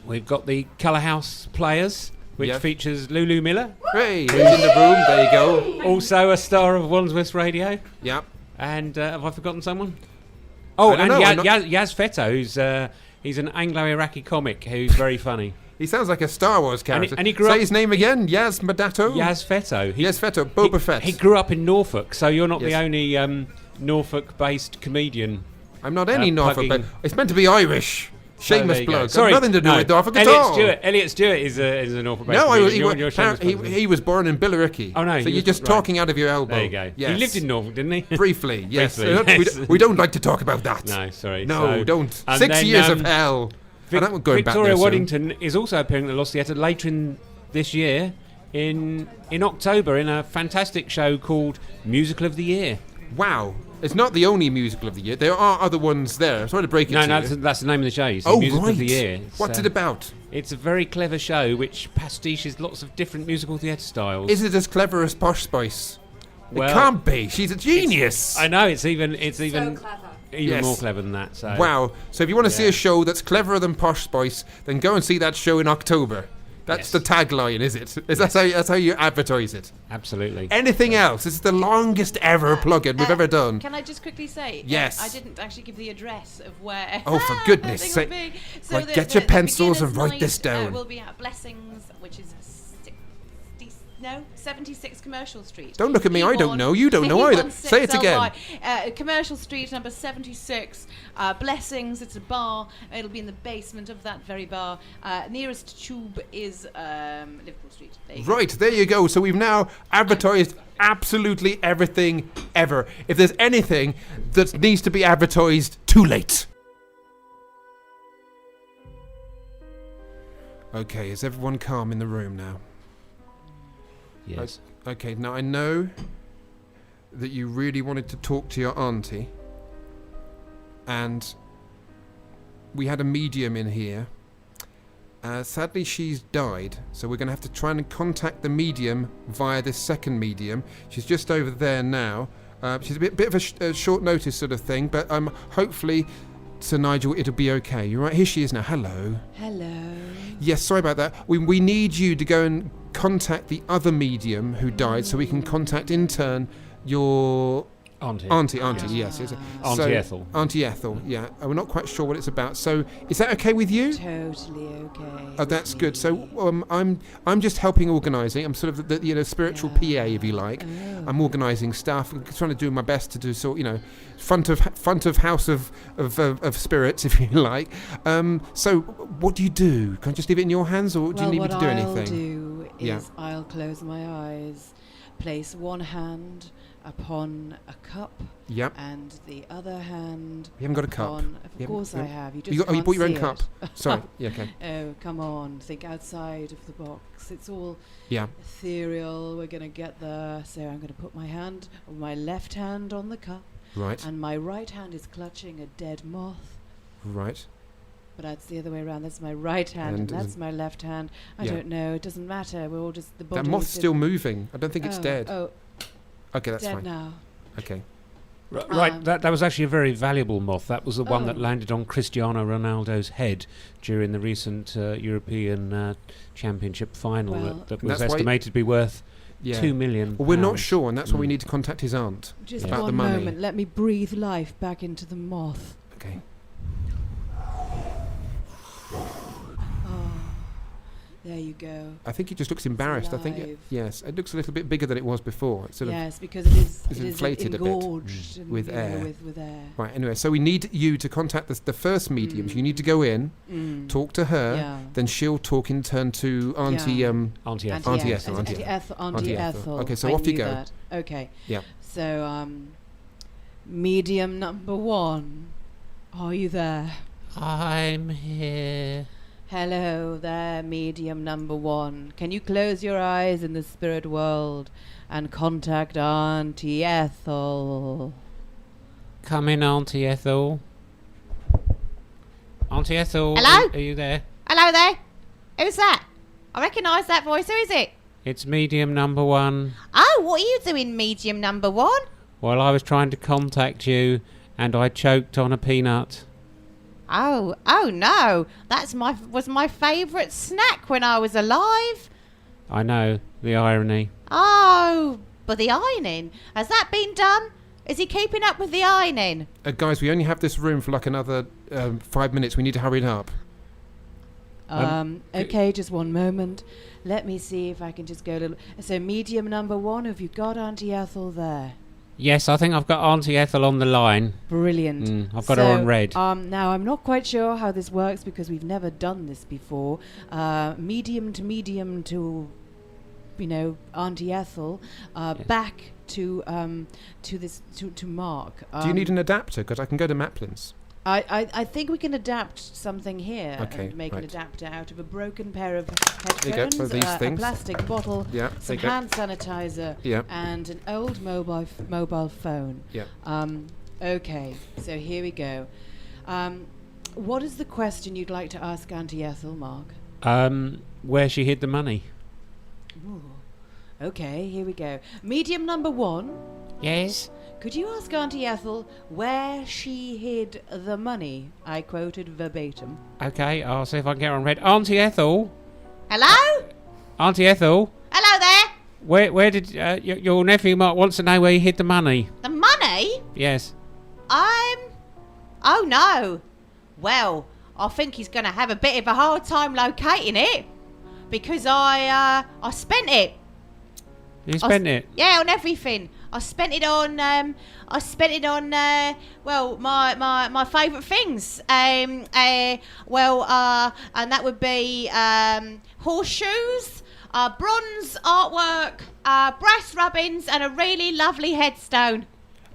we've got the Colour House Players, which features Lulu Miller. Hey, who's in the room? There you go. Also a star of Wandsworth Radio. Yep. And have I forgotten someone? Oh, and Yaz Fetto, he's an Anglo-Iraqi comic who's very funny. He sounds like a Star Wars character. And he grew Say his name again. Yaz Madato. Yaz Fetto. Yaz Fetto. Boba Fett. He grew up in Norfolk, so you're not the only Norfolk-based comedian. I'm not any Norfolk, but it's meant to be Irish. Shameless plug. Sorry, nothing to do with Norfolk at all. Elliot Stewart is a Norfolk-based comedian. He was born in Billericay. Oh no! So you're just talking out of your elbow. There you go. Yes. He lived in Norfolk, didn't he? Briefly, yes. Briefly, yes. We don't like to talk about that. No, sorry. No, don't. 6 years of hell. Victoria Waddington is also appearing at the Lost Theatre later in this year, in October, in a fantastic show called Musical of the Year. Wow. It's not the only musical of the year. There are other ones there. Sorry to break it to you. No, that's the name of the show. Musical of the Year. What's it about? It's a very clever show which pastiches lots of different musical theatre styles. Is it as clever as Posh Spice? Well, it can't be. She's a genius. I know. It's even so clever. Even more clever than that. So. Wow. So if you want to see a show that's cleverer than Posh Spice, then go and see that show in October. That's the tagline, is it? That's how you advertise it. Absolutely. Anything else? This is the longest ever plug-in we've ever done. Can I just quickly say? Yes. I didn't actually give the address of where. Oh, for goodness sake! So get your pencils and write this down. We'll be at Blessings, which is 76 Commercial Street. Don't look at me. I don't know. You don't know either. Say it again. Commercial Street, number 76. Blessings. It's a bar. It'll be in the basement of that very bar. Nearest tube is Liverpool Street. There you go. So we've now advertised absolutely everything ever. If there's anything that needs to be advertised, too late. Okay, is everyone calm in the room now? Yes. Okay, now I know that you really wanted to talk to your auntie, and we had a medium in here. Sadly, she's died, so we're going to have to try and contact the medium via this second medium. She's just over there now. She's a bit of a short notice sort of thing, but hopefully, Sir Nigel, it'll be okay. You're right. Here she is now. Hello. Hello. Yes, sorry about that. We need you to go and contact the other medium who died, so we can contact in turn your Auntie, yes. Auntie Ethel. Auntie Ethel, yeah. We're not quite sure what it's about. So, is that okay with you? Totally okay. Oh, that's good. So, I'm just helping organising. I'm sort of the spiritual PA, if you like. Oh. I'm organising stuff. I'm trying to do my best to do front of house of spirits, if you like. So, what do you do? Can I just leave it in your hands, or do you need me to do anything? What I'll do is I'll close my eyes, place one hand upon a cup, and the other hand. You haven't got a cup. Of course I have. You just you can't bought your own see cup. it. Sorry. Yeah. Okay. Oh, come on! Think outside of the box. It's all Yeah. ethereal. We're gonna get there. So I'm gonna put my left hand on the cup, Right. and my right hand is clutching a dead moth. Right. But that's the other way around. That's my right hand, and that's my left hand. I don't know. It doesn't matter. We're all just the body. That moth's still moving. I don't think it's dead. Oh. Okay, that's dead fine. now. Okay. Right, that was actually a very valuable moth. That was the one that landed on Cristiano Ronaldo's head during the recent European Championship final that was estimated to be worth £2 million. Well, we're not sure, and that's why we need to contact his aunt Just about one the money. moment. Let me breathe life back into the moth. Okay. There you go. I think he just looks embarrassed. I think yes, it looks a little bit bigger than it was before. It's sort of because it is inflated a bit with air. With air. Right. Anyway, so we need you to contact the first medium. You need to go in, talk to her, then she'll talk in turn to Auntie Ethel. Okay, so off you go. That. Okay. Yeah. So medium number 1, are you there? I'm here. Hello there, medium number 1. Can you close your eyes in the spirit world and contact Auntie Ethel? Come in, Auntie Ethel. Auntie Ethel. Hello? Are you there? Hello there. Who's that? I recognise that voice. Who is it? It's medium number 1. Oh, what are you doing, medium number 1? Well, I was trying to contact you, and I choked on a peanut. Oh no! Was my favourite snack when I was alive. I know, the irony. Oh, but the ironing, has that been done? Is he keeping up with the ironing? Guys, we only have this room for like another 5 minutes. We need to hurry it up. Okay, just one moment. Let me see if I can just go a little. So, medium number 1, have you got Auntie Ethel there? Yes, I think I've got Auntie Ethel on the line. Brilliant. I've got her on red. Now, I'm not quite sure how this works because we've never done this before. Medium to, Auntie Ethel, back to Mark. Do you need an adapter? Because I can go to Maplin's. I think we can adapt something here and make an right. adapter out of a broken pair of There you headphones, go, these a things. plastic bottle, Yeah, some hand sanitizer, and an old mobile phone. Yeah. Okay, so here we go. What is the question you'd like to ask Auntie Ethel, Mark? Where she hid the money. Ooh. Okay, here we go. Medium number 1. Yes? Could you ask Auntie Ethel where she hid the money? I quoted verbatim. Okay, I'll see if I can get her on red. Auntie Ethel? Hello? Auntie Ethel? Hello there. Where did your nephew Mark wants to know where he hid the money? The money? Yes. Oh no. Well, I think he's going to have a bit of a hard time locating it because I spent it. You spent it? Yeah, on everything. I spent it on my favourite things. And that would be horseshoes, bronze artwork, brass rubbings, and a really lovely headstone.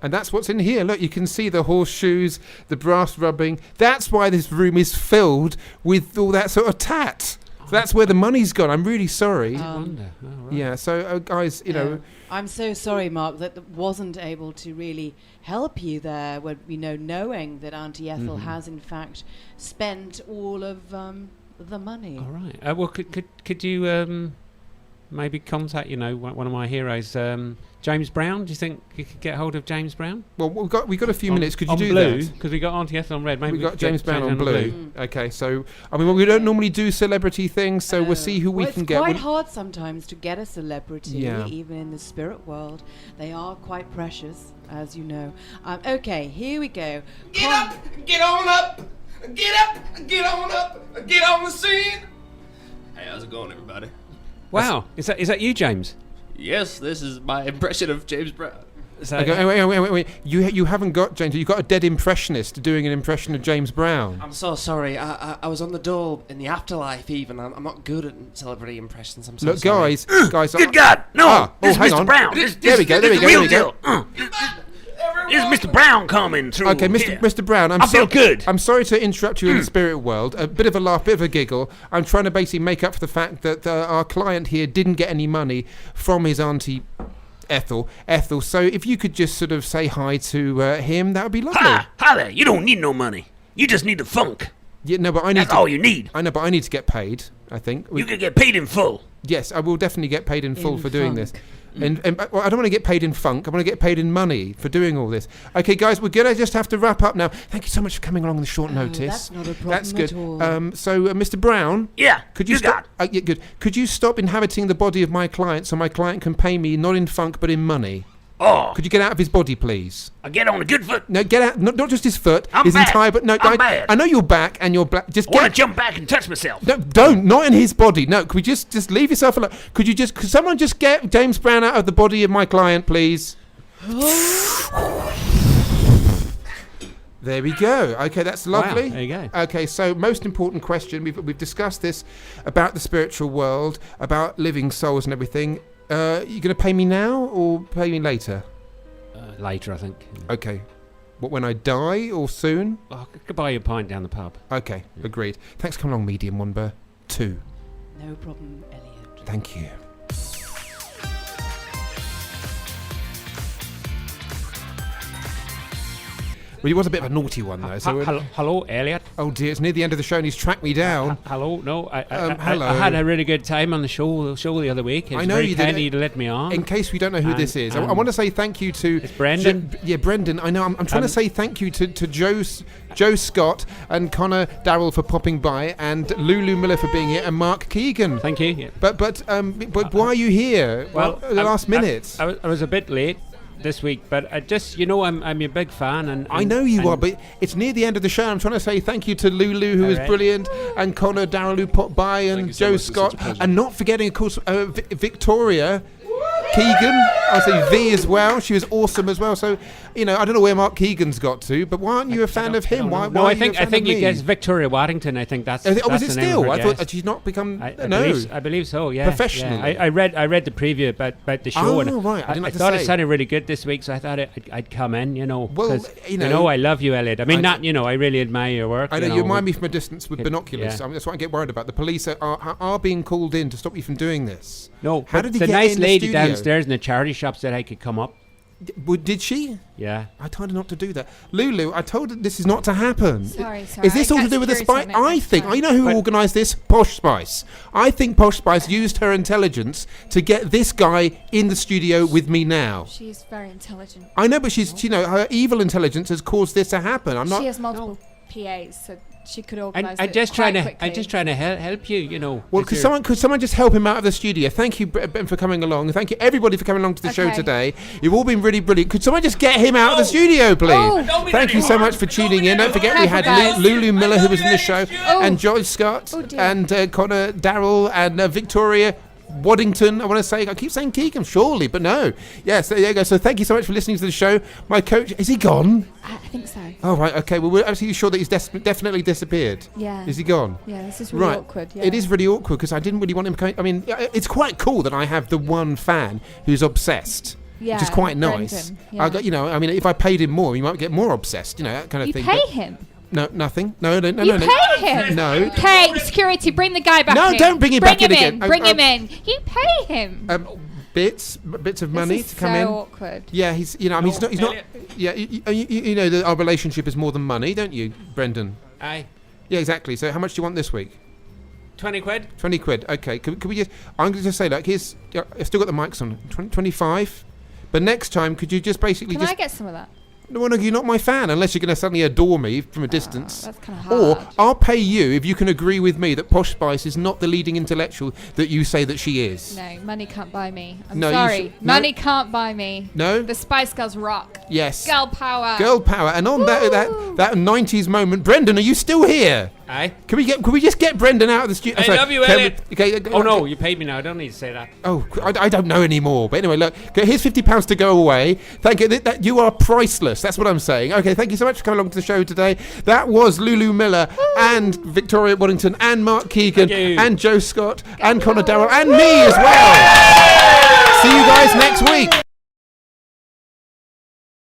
And that's what's in here. Look, you can see the horseshoes, the brass rubbing. That's why this room is filled with all that sort of tat. That's where the money's gone. I'm really sorry. Wonder. Oh, right. Yeah, so guys, I'm so sorry, Mark, that wasn't able to really help you there when, knowing that Auntie Ethel has in fact spent all of the money. All right. Well, could you maybe contact, one of my heroes, James Brown. Do you think you could get hold of James Brown? Well, we've got a few minutes. Could you on do blue, that? Because we got Auntie Ethel on red. Maybe we got could James get Brown on blue. Okay, so we don't normally do celebrity things, so we'll see who we can get. It's quite hard sometimes to get a celebrity, Yeah. even in the spirit world. They are quite precious, as you know. Okay, here we go. Get up, get on up, get up, get on up, get on the scene. Hey, how's it going, everybody? Wow, is that you, James? Yes, this is my impression of James Brown. Okay, wait. You haven't got James. You've got a dead impressionist doing an impression of James Brown. I'm so sorry. I was on the dole in the afterlife. Even I'm not good at celebrity impressions. I'm so Look, sorry. guys. Good God, no! This is hang Mr. on. Brown. There we go. Real deal. This is Mr. Brown coming through. Okay, here. Mr. Brown, I feel good. I'm sorry to interrupt you in the spirit world. A bit of a laugh, bit of a giggle. I'm trying to basically make up for the fact that our client here didn't get any money from his auntie Ethel. So if you could just sort of say hi to him, that would be lovely. Hi there. You don't need no money. You just need the funk. Yeah, no, but I need. That's all you need. I know, but I need to get paid. I think You could get paid in full. Yes, I will definitely get paid in full for doing funk. this. And well, I don't want to get paid in funk. I want to get paid in money for doing all this. Okay, guys, we're gonna just have to wrap up now. Thank you so much for coming along on the short notice. That's not a problem That's good. at all. So, Mr. Brown. Yeah. Could you stop? Yeah, good. Could you stop inhabiting the body of my client so my client can pay me not in funk but in money? Oh. Could you get out of his body, please? I get on a good foot. No, get out. Not just his foot. I'm his bad. entire. But no, I'm bad. I know you're back and you're black. Just I want get. to jump back and touch myself. No, don't. Not in his body. No, could we just leave yourself alone? Could someone just get James Brown out of the body of my client, please? There we go. Okay, that's lovely. Wow, there you go. Okay, so most important question. We've discussed this about the spiritual world, about living souls and everything. You going to pay me now or pay me later? Later, I think. Okay. What, when I die or soon? I could buy you a pint down the pub. Okay, agreed. Thanks for coming along, Medium Wonder 2. No problem, Elliot. Thank you. Well, he was a bit of a naughty one, though. So hello, Elliot. Oh dear, it's near the end of the show and he's tracked me down. Hello, no, hello. I had a really good time on the show the other week. It was I know very you did. kind of you to let me on. In case we don't know who this is, I want to say thank you to... It's Brendan. Brendan. I know. I'm trying to say thank you to Joe Scott and Conor Darrall for popping by, and Lulu Miller for being here, and Mark Keegan. Thank you. Yeah. But why are you here? Well, at the last minute. I was a bit late this week, but I just, I'm your big fan, and I know you are, but it's near the end of the show. I'm trying to say thank you to Lulu, who was brilliant, and Conor Darrall, who popped by, and Joe Scott, and not forgetting, of course, Victoria Keegan. I'll say V as well. She was awesome as well. So, I don't know where Mark Keegan's got to, but why aren't you a fan of him? Why I think you you guess Victoria Waddington. I think that's. Was it the name still? of her I thought guest. she's not become. I believe so. Yeah. Professionally. Yeah. I read the preview about the show, and right. I thought it sounded really good this week, so I thought I'd come in. Well, I love you, Elliot. I mean, I really admire your work. I know you admire me from a distance with binoculars. Yeah. That's what I get worried about. The police are being called in to stop you from doing this. No, how did he the get nice in lady the studio? downstairs in the charity shop said I could come up. Did she? Yeah. I told her not to do that. Lulu, I told her this is not to happen. Sorry. Is this all to do with the Spice? I think, I know who organised this? Posh Spice. I think Posh Spice used her intelligence to get this guy in the studio with me now. She's very intelligent. I know, but her evil intelligence has caused this to happen. She has multiple PAs, so she could organise it I'm just trying to help you. Well, could someone just help him out of the studio? Thank you, Ben, for coming along. Thank you, everybody, for coming along to the show today. You've all been really brilliant. Could someone just get him out of the studio, please? Thank you so much for tuning in. Don't forget, we had Lulu Miller, who was in the show, and Joy Scott, and Conor Darrall, and Victoria Waddington. I keep saying Keegan, surely, but no. Yes, there you go. So thank you so much for listening to the show. My coach, is he gone? I think so. Oh, right, okay. Well, we're absolutely sure that he's definitely disappeared. Yeah. Is he gone? Yeah, this is really awkward. Yeah. It is really awkward because I didn't really want him coming. I mean, it's quite cool that I have the one fan who's obsessed. Yeah, which is quite nice. Brendan, yeah. I mean, if I paid him more, he might get more obsessed, that kind of thing. You pay him? No, nothing. No. You pay him? No. Okay, security, bring the guy back in. No, don't bring him back in again. Bring him in. You pay him. Bits of money to come in. So awkward. Yeah, he's. He's not. Yeah, you know that our relationship is more than money, don't you, Brendan? Aye. Yeah, exactly. So how much do you want this week? 20 quid. 20 quid. Okay. Could we just? I'm going to just say, like, here's. I've still got the mics on. 25. But next time, could you just basically Can I get some of that? No, you're not my fan unless you're going to suddenly adore me from a distance. That's kind of hard. Or I'll pay you if you can agree with me that Posh Spice is not the leading intellectual that you say that she is. No, money can't buy me. I'm No, sorry. no? Money can't buy me. No? The Spice Girls rock. Yes. Girl power. Girl power. And on that 90s moment, Brendan, are you still here? Aye. Can we just get Brendan out of the studio? I love you, Elliot. Okay. Oh no, you paid me now. I don't need to say that. Oh, I don't know anymore. But anyway, look, here's £50 to go away. Thank you. You are priceless. That's what I'm saying. Okay, thank you so much for coming along to the show today. That was Lulu Miller and Victoria Waddington and Mark Keegan and Joe Scott and Conor Darrall and me as well. See you guys next week.